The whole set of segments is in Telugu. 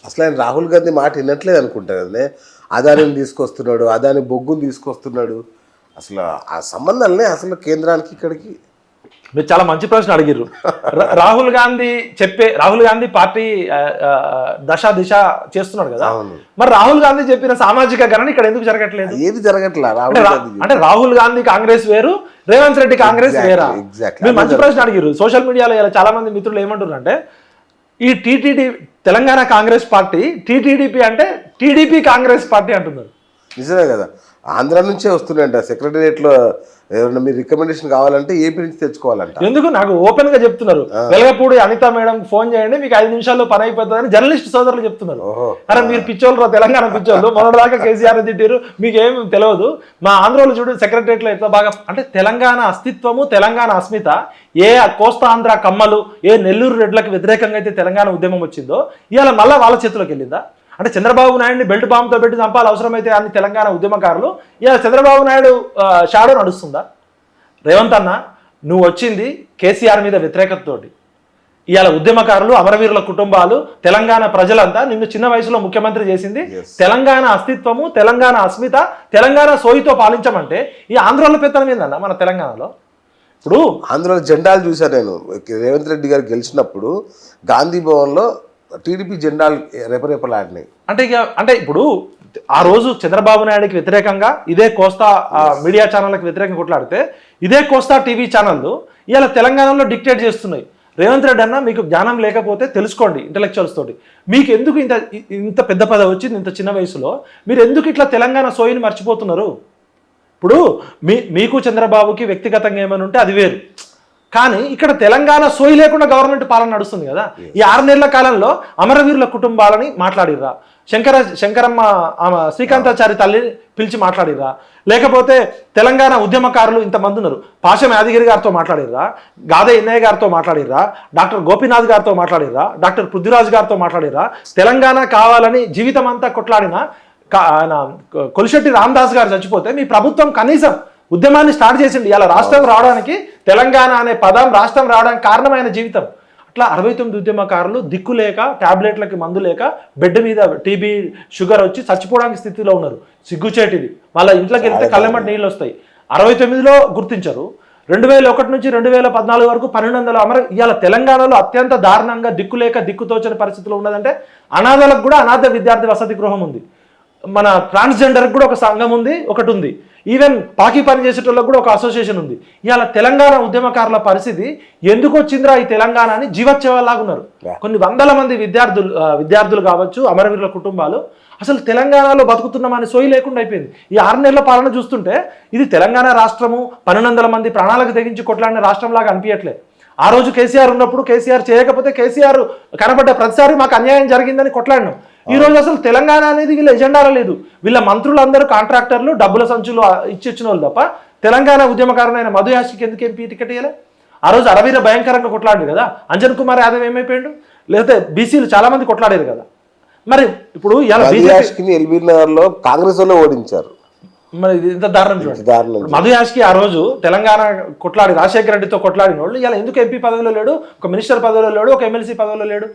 అసలు ఆయన రాహుల్ గాంధీ మాట వినట్లేదు అనుకుంటా కదనే. అదానిని తీసుకొస్తున్నాడు, అదాని బొగ్గుని తీసుకొస్తున్నాడు. అసలు ఆ సంబంధాలనే అసలు కేంద్రానికి ఇక్కడికి. మీరు చాలా మంచి ప్రశ్న అడిగిర్రు. రాహుల్ గాంధీ పార్టీ దిశ చేస్తున్నాడు కదా. మరి రాహుల్ గాంధీ చెప్పిన సామాజిక గణన ఇక్కడ ఎందుకు జరగట్లేదు? ఏది జరగట్లా? అంటే రాహుల్ గాంధీ కాంగ్రెస్ వేరు, రేవంత్ రెడ్డి కాంగ్రెస్ వేరా? మీరు మంచి ప్రశ్న అడిగిర్రు. సోషల్ మీడియాలో ఇలా చాలా మంది మిత్రులు ఏమంటున్నారు అంటే, ఈ TTD Telangana Congress party TTDP అంటే టీడీపీ కాంగ్రెస్ పార్టీ అంటున్నారు. నిజమే కదా. ఆంధ్ర నుంచే వస్తున్నాయంట సెక్రటరియట్లో. ఎవరైనా మీరు రికమెండేషన్ కావాలంటే ఏపీ నుంచి తెచ్చుకోవాలంట. ఎందుకు నాకు ఓపెన్ గా చెప్తున్నారు. వెలగపూడి అనిత మేడం ఫోన్ చేయండి, మీకు 5 నిమిషాల్లో పని అయిపోతుందని జర్నలిస్ట్ సోదరులు చెప్తున్నారు. అరే మీరు పిచ్చోళ్ళు, తెలంగాణ పిచ్చోళ్ళు, మొన్నటిదాకా కేసీఆర్ తిట్టారు, మీకు ఏం తెలియదు. మా ఆంధ్రలో చూడు సెక్రటరియట్లో ఎట్లా బాగా. అంటే తెలంగాణ అస్తిత్వము, తెలంగాణ అస్మిత, ఏ కోస్తా ఆంధ్ర కమ్మలు, ఏ నెల్లూరు రెడ్లకు వ్యతిరేకంగా అయితే తెలంగాణ ఉద్యమం వచ్చిందో ఇవాళ మళ్ళీ వాళ్ళ చేతిలోకి వెళ్ళిందా? అంటే చంద్రబాబు నాయుడిని బెల్ట్ బాంబుతో పెట్టి చంపాలి అవసరమైతే అన్ని తెలంగాణ ఉద్యమకారులు. ఇలా చంద్రబాబు నాయుడు షాడో నడుస్తుందా? రేవంత్ అన్న, నువ్వు వచ్చింది కేసీఆర్ మీద వ్యతిరేకతతోటి. ఇవాళ ఉద్యమకారులు, అమరవీరుల కుటుంబాలు, తెలంగాణ ప్రజలంతా నిన్ను చిన్న వయసులో ముఖ్యమంత్రి చేసింది తెలంగాణ అస్తిత్వము, తెలంగాణ అస్మిత, తెలంగాణ సోయితో పాలించమంటే ఈ ఆంధ్రోళ పెత్తనం ఏందన్న మన తెలంగాణలో? ఇప్పుడు ఆంధ్రలో జెండాలు చూశాను నేను. రేవంత్ రెడ్డి గారు గెలిచినప్పుడు గాంధీ భవన్లో టీడీపీ జెండాలు రెపరెపలాడినాయి. అంటే ఇప్పుడు ఆ రోజు చంద్రబాబు నాయుడికి వ్యతిరేకంగా ఇదే కోస్తా మీడియా ఛానళ్ళకి వ్యతిరేకంగా కొట్లాడితే ఇదే కోస్తా టీవీ ఛానళ్ళు ఇవాళ తెలంగాణలో డిక్టేట్ చేస్తున్నాయి. రేవంత్ రెడ్డి అన్న, మీకు జ్ఞానం లేకపోతే తెలుసుకోండి ఇంటలెక్చువల్స్ తోటి. మీకు ఎందుకు ఇంత పెద్ద పదవి వచ్చింది ఇంత చిన్న వయసులో? మీరు ఎందుకు ఇట్లా తెలంగాణ సోయిని మర్చిపోతున్నారు? ఇప్పుడు మీకు చంద్రబాబుకి వ్యక్తిగతంగా ఏమైనా ఉంటే అది వేరు, కానీ ఇక్కడ తెలంగాణ సోయి లేకుండా గవర్నమెంట్ పాలన నడుస్తుంది కదా. ఈ 6 నెలల కాలంలో అమరవీరుల కుటుంబాలని మాట్లాడిర్రా? శంకరమ్మ శ్రీకాంతాచారి తల్లిని పిలిచి మాట్లాడిర్రా? లేకపోతే తెలంగాణ ఉద్యమకారులు ఇంతమంది ఉన్నారు, పాషం యాదగిరి గారితో మాట్లాడిర్రా? గాదే ఎన్నయ్య గారితో మాట్లాడిర్రా? డాక్టర్ గోపీనాథ్ గారితో మాట్లాడిర్రా? డాక్టర్ పృథ్వీరాజ్ గారితో మాట్లాడిర్రా? తెలంగాణ కావాలని జీవితం అంతా కొట్లాడిన ఆయన కొలిశెట్టి రామదాస్ గారు చచ్చిపోతే మీ ప్రభుత్వం కనీసం ఉద్యమాన్ని స్టార్ట్ చేసింది. ఇలా రాష్ట్రం రావడానికి, తెలంగాణ అనే పదం రాష్ట్రం రావడానికి కారణమైన జీవితం. అట్లా 69 ఉద్యమకారులు దిక్కు లేక, ట్యాబ్లెట్లకి మందు లేక, బెడ్ మీద టీబీ షుగర్ వచ్చి చచ్చిపోవడానికి స్థితిలో ఉన్నారు. సిగ్గుచేటిది. వాళ్ళ ఇంట్లోకి వెళ్తే కళ్ళెమ్మటి నీళ్ళు వస్తాయి. 69లో గుర్తించరు. 2001 నుంచి 2014 వరకు 1200 ఇవాళ తెలంగాణలో అత్యంత దారుణంగా దిక్కులేక దిక్కుతోచని పరిస్థితిలో ఉన్నదంటే అనాథలకు కూడా అనాథ విద్యార్థి వసతి గృహం ఉంది. మన ట్రాన్స్జెండర్కి కూడా ఒక సంఘం ఉంది, ఒకటి ఉంది. ఈవెన్ పాకి పని చేసేటోళ్ళకి కూడా ఒక అసోసియేషన్ ఉంది. ఇవాళ తెలంగాణ ఉద్యమకారుల పరిస్థితి ఎందుకు వచ్చిందిరా ఈ తెలంగాణ అని జీవోత్సవాలాగున్నారు. కొన్ని వందల మంది విద్యార్థులు కావచ్చు, అమరవీరుల కుటుంబాలు అసలు తెలంగాణలో బతుకుతున్నామని సోయి లేకుండా అయిపోయింది. ఈ 6 నెలల పాలన చూస్తుంటే ఇది తెలంగాణ రాష్ట్రము 1200 మంది ప్రాణాలకు తెగించి కొట్లాడిన రాష్ట్రంలాగా అనిపించట్లేదు. ఆ రోజు కేసీఆర్ ఉన్నప్పుడు కేసీఆర్ చేయకపోతే కేసీఆర్ కనబడ్డ ప్రతిసారి మాకు అన్యాయం జరిగిందని కొట్లాడినాం. ఈ రోజు అసలు తెలంగాణ అనేది వీళ్ళ ఎజెండాలో లేదు. వీళ్ళ మంత్రులందరూ కాంట్రాక్టర్లు, డబ్బుల సంచులు ఇచ్చిన వాళ్ళు తప్ప తెలంగాణ ఉద్యమకారులైన మధు యాష్కి ఎందుకు ఎంపీ టికెట్ ఇవ్వలే? ఆ రోజు అరవీర భయంకరంగా కొట్లాడారు కదా. అంజన్ కుమార్ యాదవ్ ఏమైపోయాడు? లేకపోతే బీసీలు చాలా మంది కొట్లాడారు కదా. మరి ఇప్పుడు ఎల్బీనగర్లో కాంగ్రెస్ వాళ్ళు ఓడించారు. మరి ఇంత దారుణం చూడండి. మధు యాష్కి ఆ రోజు తెలంగాణ కొట్లాడి రాజశేఖర రెడ్డితో కొట్లాడిన వాళ్ళు ఇలా ఎందుకు ఎంపీ పదవిలో లేడు, ఒక మినిస్టర్ పదవిలో లేడు, ఒక ఎమ్మెల్సీ పదవిలో లేడు?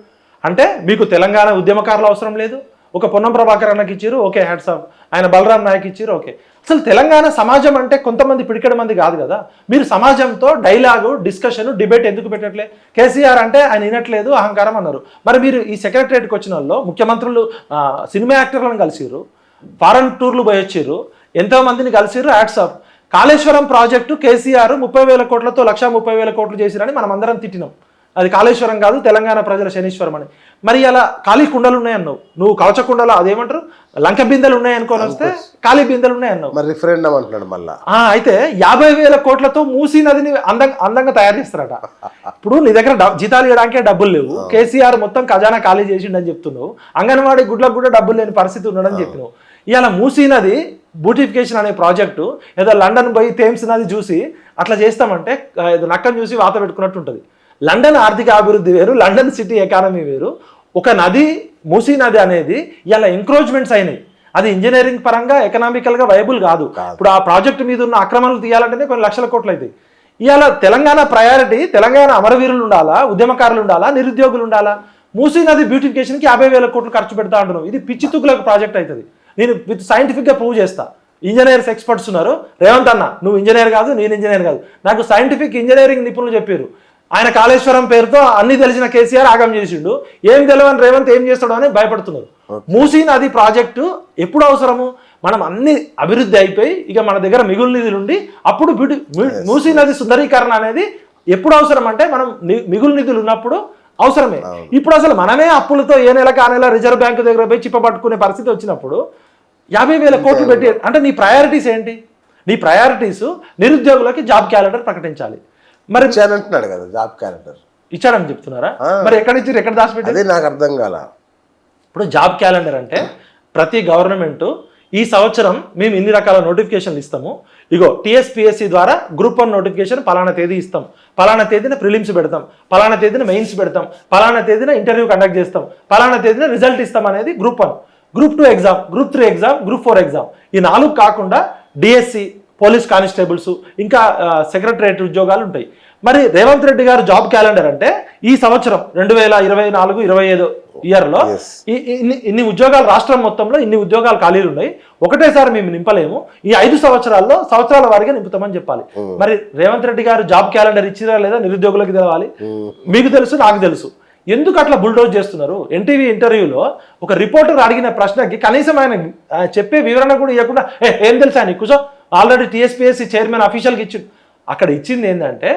అంటే మీకు తెలంగాణ ఉద్యమకారులు అవసరం లేదు. ఒక పొన్నం ప్రభాకర్ అన్నకి ఇచ్చారు, ఓకే, హ్యాట్స్ ఆఫ్. ఆయన బలరాం నాయక్ ఇచ్చారు, ఓకే. అసలు తెలంగాణ సమాజం అంటే కొంతమంది పిడికెడు మంది కాదు కదా. మీరు సమాజంతో డైలాగు, డిస్కషన్, డిబేట్ ఎందుకు పెట్టట్లే? కేసీఆర్ అంటే ఆయన వినట్లేదు, అహంకారం అన్నారు. మరి మీరు ఈ సెక్రటరియట్కి వచ్చిన వాళ్ళు ముఖ్యమంత్రులు సినిమా యాక్టర్లను కలిసిరు, ఫారెన్ టూర్లు పోయి వచ్చారు, ఎంతో మందిని కలిసిరు, hats off. Kaleshwaram project KCR 30,000 కోట్లతో 1,30,000 కోట్లు చేసిరని మనం అందరం తిట్టినాం. అది కాళేశ్వరం కాదు, తెలంగాణ ప్రజల శనీశ్వరం అని. మరి అలా ఖాళీ కుండలు ఉన్నాయన్నావు నువ్వు, కవచ కుండలు అదేమంటారు, లంక బిందెలు ఉన్నాయనుకొని వస్తే ఖాళీ బిందెలు ఉన్నాయన్నావు. మరి రిఫరెండం అంటున్నాడు మళ్ళీ. అయితే 50,000 కోట్లతో మూసీ నదిని అందంగా తయారు చేస్తారట. ఇప్పుడు నీ దగ్గర జీతాలు ఇవ్వడానికే డబ్బులు లేవు, కేసీఆర్ మొత్తం ఖజానా ఖాళీ చేసిండని చెప్తున్నావు. అంగన్వాడీ గుడ్లకు కూడా డబ్బులు లేని పరిస్థితి ఉండడని చెప్పినావు. ఇవాళ మూసీ నది బ్యూటిఫికేషన్ అనే ప్రాజెక్టు ఏదో లండన్ పోయి థేమ్స్ నది చూసి అట్లా చేస్తామంటే నక్కను చూసి వాత పెట్టుకున్నట్టు ఉంటుంది. లండన్ ఆర్థిక అభివృద్ధి వేరు, లండన్ సిటీ ఎకానమీ వేరు. ఒక నది, మూసీ నది అనేది ఇలా ఎంక్రోచ్మెంట్స్ అయినాయి. అది ఇంజనీరింగ్ పరంగా ఎకనామికల్గా వైబుల్ కాదు. ఇప్పుడు ఆ ప్రాజెక్టు మీద ఉన్న అక్రమాలు తీయాలంటేనే కొన్ని లక్షల కోట్లు అవుతాయి. ఇవాళ తెలంగాణ ప్రయారిటీ తెలంగాణ అమరవీరులు ఉండాలా, ఉద్యమకారులు ఉండాలా, నిరుద్యోగులు ఉండాలా? మూసీ నది బ్యూటిఫికేషన్కి 50,000 కోట్లు ఖర్చు పెడతా అంటున్నావు. ఇది పిచ్చి తుక్కులకు ప్రాజెక్ట్ అవుతుంది. నేను విత్ సైంటిఫిక్గా ప్రూవ్ చేస్తా. ఇంజనీర్స్ ఎక్స్పర్ట్స్ ఉన్నారు. రేవంత్ అన్న నువ్వు ఇంజనీర్ కాదు, నేను ఇంజనీర్ కాదు, నాకు సైంటిఫిక్ ఇంజనీరింగ్ నిపుణులు చెప్పారు. ఆయన కాళేశ్వరం పేరుతో అన్ని తెలిసిన కేసీఆర్ ఆగం చేసిండు, ఏం తెలియని రేవంత్ ఏం చేస్తాడో అని భయపడుతున్నారు. మూసీ నది ప్రాజెక్టు ఎప్పుడు అవసరము? మనం అన్ని అభివృద్ధి అయిపోయి ఇక మన దగ్గర మిగులు నిధులు ఉండి అప్పుడు మూసీ నది సుందరీకరణ అనేది ఎప్పుడు అవసరం అంటే మనం మిగులు నిధులు ఉన్నప్పుడు అవసరమే. ఇప్పుడు అసలు మనమే అప్పులతో ఏ నెలకు ఆ నెల రిజర్వ్ బ్యాంకు దగ్గర పోయి చిప్పబట్టుకునే పరిస్థితి వచ్చినప్పుడు 50,000 కోట్లు పెట్టి అంటే నీ ప్రయారిటీస్ ఏంటి? నీ ప్రయారిటీస్ నిరుద్యోగులకి జాబ్ క్యాలెండర్ ప్రకటించాలి. మరి ఇచ్చానంటున్నాడు కదా జాబ్ క్యాలెండర్, ఇచ్చాడని చెప్తున్నారా? మరి ఎక్కడి నుంచి ఎక్కడ దాచిపెట్టి? అదే నాకు అర్థం కాల. ఇప్పుడు జాబ్ క్యాలెండర్ అంటే ప్రతి గవర్నమెంట్ ఈ సంవత్సరం మేము ఇన్ని రకాల నోటిఫికేషన్లు ఇస్తాము, ఇగో టీఎస్పీఎస్సీ ద్వారా గ్రూప్ 1 నోటిఫికేషన్ పలానా తేదీ ఇస్తాం, పలానా తేదీన ప్రిలిమ్స్ పెడతాం, పలానా తేదీన మెయిన్స్ పెడతాం, పలానా తేదీన ఇంటర్వ్యూ కండక్ట్ చేస్తాం, పలానా తేదీన రిజల్ట్ ఇస్తాం అనేది group 1, group 2 exam, group 3 exam, group 4 exam. ఈ 4 కాకుండా డిఎస్సి, పోలీస్ కానిస్టేబుల్స్, ఇంకా సెక్రటరియట్ ఉద్యోగాలు ఉంటాయి. మరి రేవంత్ రెడ్డి గారు జాబ్ క్యాలెండర్ అంటే ఈ సంవత్సరం 2024-25 ఇయర్లో ఇన్ని ఉద్యోగాలు రాష్ట్రం మొత్తంలో ఇన్ని ఉద్యోగాలు ఖాళీలు ఉన్నాయి, ఒకటేసారి మేము నింపలేము, ఈ 5 సంవత్సరాల వారిగా నింపుతామని చెప్పాలి. మరి రేవంత్ రెడ్డి గారు జాబ్ క్యాలెండర్ ఇచ్చిరా లేదా నిరుద్యోగులకు తెలవాలి. మీకు తెలుసు, నాకు తెలుసు. ఎందుకు అట్లా బుల్డోజ్ చేస్తున్నారు? ఎన్టీవీ ఇంటర్వ్యూలో ఒక రిపోర్టర్ అడిగిన ప్రశ్నకి కనీసం ఆయన చెప్పే వివరణ కూడా ఇవ్వకుండా ఏం తెలుసా నీకు, ఆల్రెడీ టీఎస్పీఎస్సీ చైర్మన్ అఫీషియల్గా ఇచ్చిండు. అక్కడ ఇచ్చింది ఏంటంటే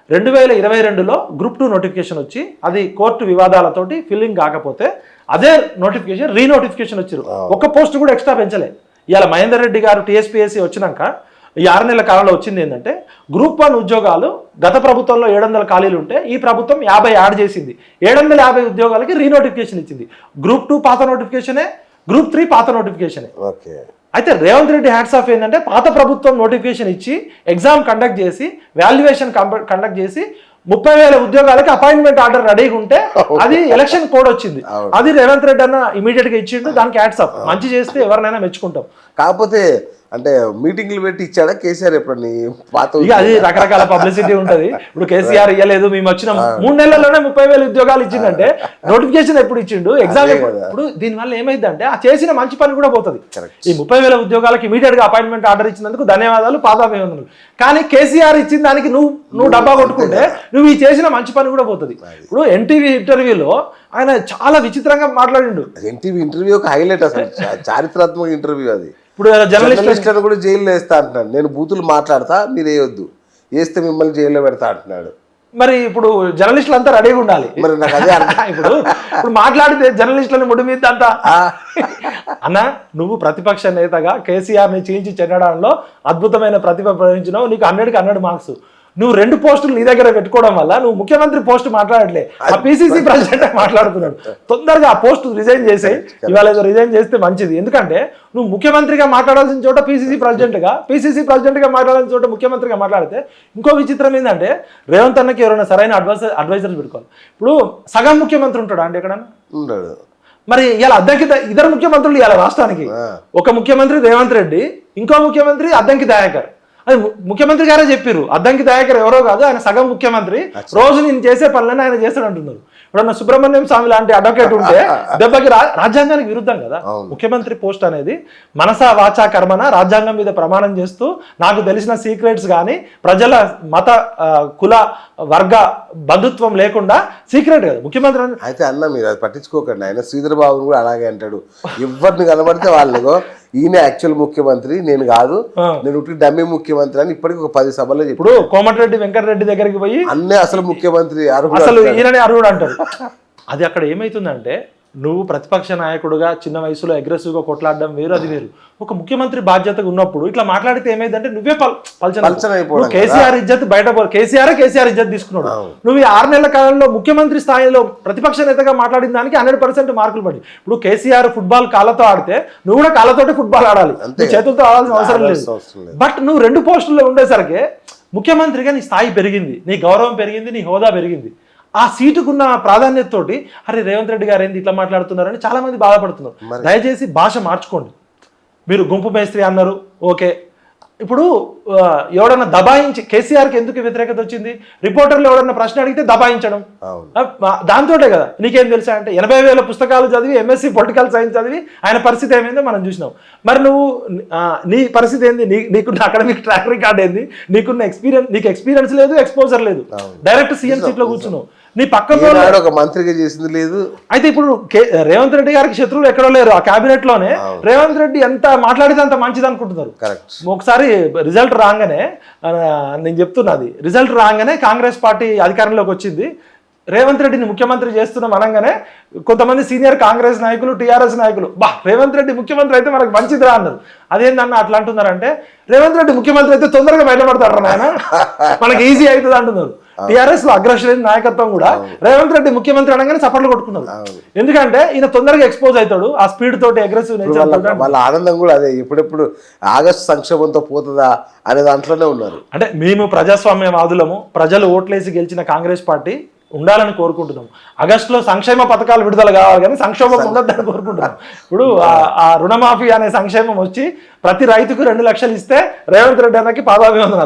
2022లో గ్రూప్ 2 నోటిఫికేషన్ వచ్చి అది కోర్టు వివాదాలతోటి ఫిల్లింగ్ కాకపోతే అదే నోటిఫికేషన్ రీనోటిఫికేషన్ వచ్చారు. ఒక పోస్ట్ కూడా ఎక్స్ట్రా పెంచలే. ఇవాళ మహేందర్ రెడ్డి గారు టీఎస్పీఎస్సీ వచ్చినాక ఈ 6 నెలల కాలంలో వచ్చింది ఏంటంటే గ్రూప్ 1 ఉద్యోగాలు గత ప్రభుత్వంలో 700 ఖాళీలు ఉంటే ఈ ప్రభుత్వం 50 యాడ్ చేసింది, 750 ఉద్యోగాలకి రీనోటిఫికేషన్ ఇచ్చింది. గ్రూప్ 2 పాత నోటిఫికేషనే, గ్రూప్ 3 పాత నోటిఫికేషనే. అయితే రేవంత్ రెడ్డి హ్యాట్స్ ఆఫ్ ఏంటంటే పాత ప్రభుత్వం నోటిఫికేషన్ ఇచ్చి ఎగ్జామ్ కండక్ట్ చేసి వాల్యుయేషన్ కండక్ట్ చేసి 30,000 ఉద్యోగాలకి అపాయింట్మెంట్ ఆర్డర్ రెడీగా ఉంటే అది ఎలక్షన్ కోడ్ వచ్చింది. అది రేవంత్ రెడ్డి అన్న ఇమీడియట్ గా ఇచ్చిండు. దానికి హ్యాట్స్ ఆఫ్. మంచి చేస్తే ఎవరినైనా మెచ్చుకుంటాం. కాకపోతే అంటే మీటింగ్లు పెట్టి ఇచ్చాడా కేసీఆర్ ఎప్పుడన్నా? ఇక అది రకరకాల పబ్లిసిటీ ఉంటది. ఇప్పుడు కేసీఆర్ ఇవ్వలేదు, మేము వచ్చిన 3 నెలల్లోనే 30,000 ఉద్యోగాలు ఇచ్చిందంటే నోటిఫికేషన్ ఎప్పుడు ఇచ్చిండు, ఎగ్జామ్ ఇప్పుడు దీనివల్ల ఏమైందంటే ఆ చేసిన మంచి పని కూడా పోతుంది. ఈ 30,000 ఉద్యోగాలకి ఇమీడియట్ గా అపాయింట్మెంట్ ఆర్డర్ ఇచ్చినందుకు ధన్యవాదాలు, పాదాభివందనలు. కానీ కేసీఆర్ ఇచ్చిన దానికి నువ్వు డబ్బా కొట్టుకుంటే నువ్వు ఈ చేసిన మంచి పని కూడా పోతుంది. ఇప్పుడు ఎన్టీవీ ఇంటర్వ్యూలో ఆయన చాలా విచిత్రంగా మాట్లాడిండు. ఎన్టీవీ ఇంటర్వ్యూ ఒక హైలైట్, అసలు చారిత్రాత్మక ఇంటర్వ్యూ అది. ఇప్పుడు జర్నలిస్టులను కూడా జైల్లో వేస్తా అంటున్నాడు. నేను బూతులు మాట్లాడతా, మీరు వేయొద్దు, వేస్తే మిమ్మల్ని జైల్లో పెడతా అంటున్నాడు. మరి ఇప్పుడు జర్నలిస్టులు అంతా రెడీగా ఉండాలి. మరి నాకు అదే ఇప్పుడు మాట్లాడితే జర్నలిస్టులను ముడి మీద అంతా అన్న, నువ్వు ప్రతిపక్ష నేతగా కేసీఆర్ ని చీల్చి చెన్నడంలో అద్భుతమైన ప్రతిభ ప్రదర్శించినావు, నీకు 100కి 100 మార్క్స్. నువ్వు 2 పోస్టులు నీ దగ్గర పెట్టుకోవడం వల్ల నువ్వు ముఖ్యమంత్రి పోస్ట్ మాట్లాడలే, ఆ పిసిసి ప్రెసిడెంట్ మాట్లాడుతున్నాడు. తొందరగా ఆ పోస్ట్ రిజైన్ చేసి ఇవాళ ఏదో రిజైన్ చేస్తే మంచిది. ఎందుకంటే నువ్వు ముఖ్యమంత్రిగా మాట్లాడాల్సిన చోట పిసిసి ప్రెసిడెంట్గా మాట్లాడాల్సిన చోట ముఖ్యమంత్రిగా మాట్లాడితే ఇంకో విచిత్రం ఏంటంటే రేవంత్ అన్నకి ఎవరైనా సరైన అడ్వైజర్స్ పెట్టుకోవాలి. ఇప్పుడు సగం ముఖ్యమంత్రి ఉంటాడా అండి ఎక్కడన్నా? ఉండడు. మరి ఇలా అద్దంకి ఇద్దరు ముఖ్యమంత్రులు ఇవాళ రాష్ట్రానికి, ఒక ముఖ్యమంత్రి రేవంత్ రెడ్డి, ఇంకో ముఖ్యమంత్రి అద్దంకి దయాకర్. అది ముఖ్యమంత్రి గారే చెప్పారు, అద్దంకి దయాకర్ ఎవరో కాదు, ఆయన సగం ముఖ్యమంత్రి, రోజు నేను చేసే పనులన్నీ ఆయన చేస్తాడు అంటున్నారు. ఇప్పుడు సుబ్రహ్మణ్యం స్వామి లాంటి అడ్వకేట్ ఉంటే దెబ్బకి రాజ్యాంగానికి విరుద్ధం కదా. ముఖ్యమంత్రి పోస్ట్ అనేది మనసా వాచా కర్మన రాజ్యాంగం మీద ప్రమాణం చేస్తూ నాకు తెలిసిన సీక్రెట్స్ కానీ ప్రజల మత కుల వర్గ బంధుత్వం లేకుండా సీక్రెట్ కదా ముఖ్యమంత్రి. అయితే అన్న మీరు అది పట్టించుకోకండి. ఆయన శ్రీధర్ బాబుని కూడా అలాగే అంటాడు, ఎవరిని కనబడితే వాళ్ళగో ఈయన యాక్చువల్ ముఖ్యమంత్రి, నేను కాదు, నేను ఉట్టి డమ్మి ముఖ్యమంత్రి అని ఇప్పటికి ఒక 10 సభల్లో చెప్పి. ఇప్పుడు కోమటిరెడ్డి వెంకటరెడ్డి దగ్గరికి పోయి అన్నీ అసలు ముఖ్యమంత్రి అసలు ఈయననే అర్హుడు అంటారు. అది అక్కడ ఏమైతుందంటే నువ్వు ప్రతిపక్ష నాయకుడుగా చిన్న వయసులో అగ్రెసివ్గా కొట్లాడడం వేరు, అది వేరు. ఒక ముఖ్యమంత్రి బాధ్యతగా ఉన్నప్పుడు ఇట్లా మాట్లాడితే ఏమైందంటే నువ్వే పల్చన. కేసీఆర్ ఇజ్జత్ బయట కేసీఆర్ ఇజ్జత్ తీసుకున్నాడు. నువ్వు ఈ 6 నెలల కాలంలో ముఖ్యమంత్రి స్థాయిలో ప్రతిపక్ష నేతగా మాట్లాడిన దానికి 100% మార్కులు పడి. ఇప్పుడు కేసీఆర్ ఫుట్బాల్ కాళ్ళతో ఆడితే నువ్వు కూడా కాళ్ళతోటి ఫుట్బాల్ ఆడాలి, చేతులతో ఆడాల్సిన అవసరం లేదు. బట్ నువ్వు 2 పోస్టుల్లో ఉండేసరికి ముఖ్యమంత్రిగా నీ స్థాయి పెరిగింది, నీ గౌరవం పెరిగింది, నీ హోదా పెరిగింది. ఆ సీటుకున్న ప్రాధాన్యతతోటి అరే రేవంత్ రెడ్డి గారు ఏంది ఇట్లా మాట్లాడుతున్నారని చాలా మంది బాధపడుతున్నారు. దయచేసి భాష మార్చుకోండి. మీరు గుంపు మేస్త్రి అన్నారు, ఓకే, ఇప్పుడు ఎవడన్నా దబాయించి కేసీఆర్కి ఎందుకు వ్యతిరేకత వచ్చింది? రిపోర్టర్లు ఎవడన్నా ప్రశ్న అడిగితే దబాయించడం, దాంతోటే కదా. నీకేం తెలుసా అంటే 80,000 పుస్తకాలు చదివి ఎంఎస్సి పొలిటికల్ సైన్స్ చదివి ఆయన పరిస్థితి ఏమైందో మనం చూసినాం. మరి నువ్వు నీ పరిస్థితి ఏంది? నీకున్న అకాడమిక్ ట్రాక్ రికార్డ్ ఏంది? నీకున్న నీకు ఎక్స్పీరియన్స్ లేదు, ఎక్స్పోజర్ లేదు, డైరెక్ట్ సీఎం సీట్లో కూర్చున్నావు. నీ పక్కన ఒక మంత్రిగా చేసింది లేదు. అయితే ఇప్పుడు రేవంత్ రెడ్డి గారికి శత్రువులు ఎక్కడో లేరు. ఆ కేబినెట్ లోనే రేవంత్ రెడ్డి ఎంత మాట్లాడితే అంత మంచిది అనుకుంటున్నారు. ఒకసారి రిజల్ట్ రాగానే, నేను చెప్తున్నది, రిజల్ట్ రాగానే కాంగ్రెస్ పార్టీ అధికారంలోకి వచ్చింది. రేవంత్ రెడ్డిని ముఖ్యమంత్రి చేస్తున్నాం అనగానే కొంతమంది సీనియర్ కాంగ్రెస్ నాయకులు, టీఆర్ఎస్ నాయకులు, రేవంత్ రెడ్డి ముఖ్యమంత్రి అయితే మనకు మంచిదిరా అన్నారు. అదేందన్న అట్లా అంటున్నారంటే, రేవంత్ రెడ్డి ముఖ్యమంత్రి అయితే తొందరగా బయటపడతారు నాయన, మనకి ఈజీ అవుతుంది అంటున్నారు. టీఆర్ఎస్ లో అగ్రశ్రేణి నాయకత్వం కూడా రేవంత్ రెడ్డి ముఖ్యమంత్రి అనగానే చప్పట్లు కొట్టుకున్నారు. ఎందుకంటే ఈయన తొందరగా ఎక్స్పోజ్ అవుతాడు, ఆ స్పీడ్ తోటి అగ్రెసివ్ నేచర్. వాళ్ళ ఆనందం కూడా అదే, ఎప్పుడెప్పుడు ఆగస్టు సంక్షేమంతో పోతుందా అనే దాంట్లోనే ఉన్నారు. అంటే మేము ప్రజాస్వామ్యవాదులము, ప్రజలు ఓట్లేసి గెలిచిన కాంగ్రెస్ పార్టీ ఉండాలని కోరుకుంటున్నాం. ఆగస్టులో సంక్షేమ పథకాలు విడుదల కావాలి కానీ సంక్షోభం ఉండద్దని కోరుకుంటున్నాం. ఇప్పుడు ఆ రుణమాఫీ అనే సంక్షేమం వచ్చి ప్రతి రైతుకు 2 లక్షలు ఇస్తే రేవంత్ రెడ్డి అన్నకి పాదాభివందనాలు.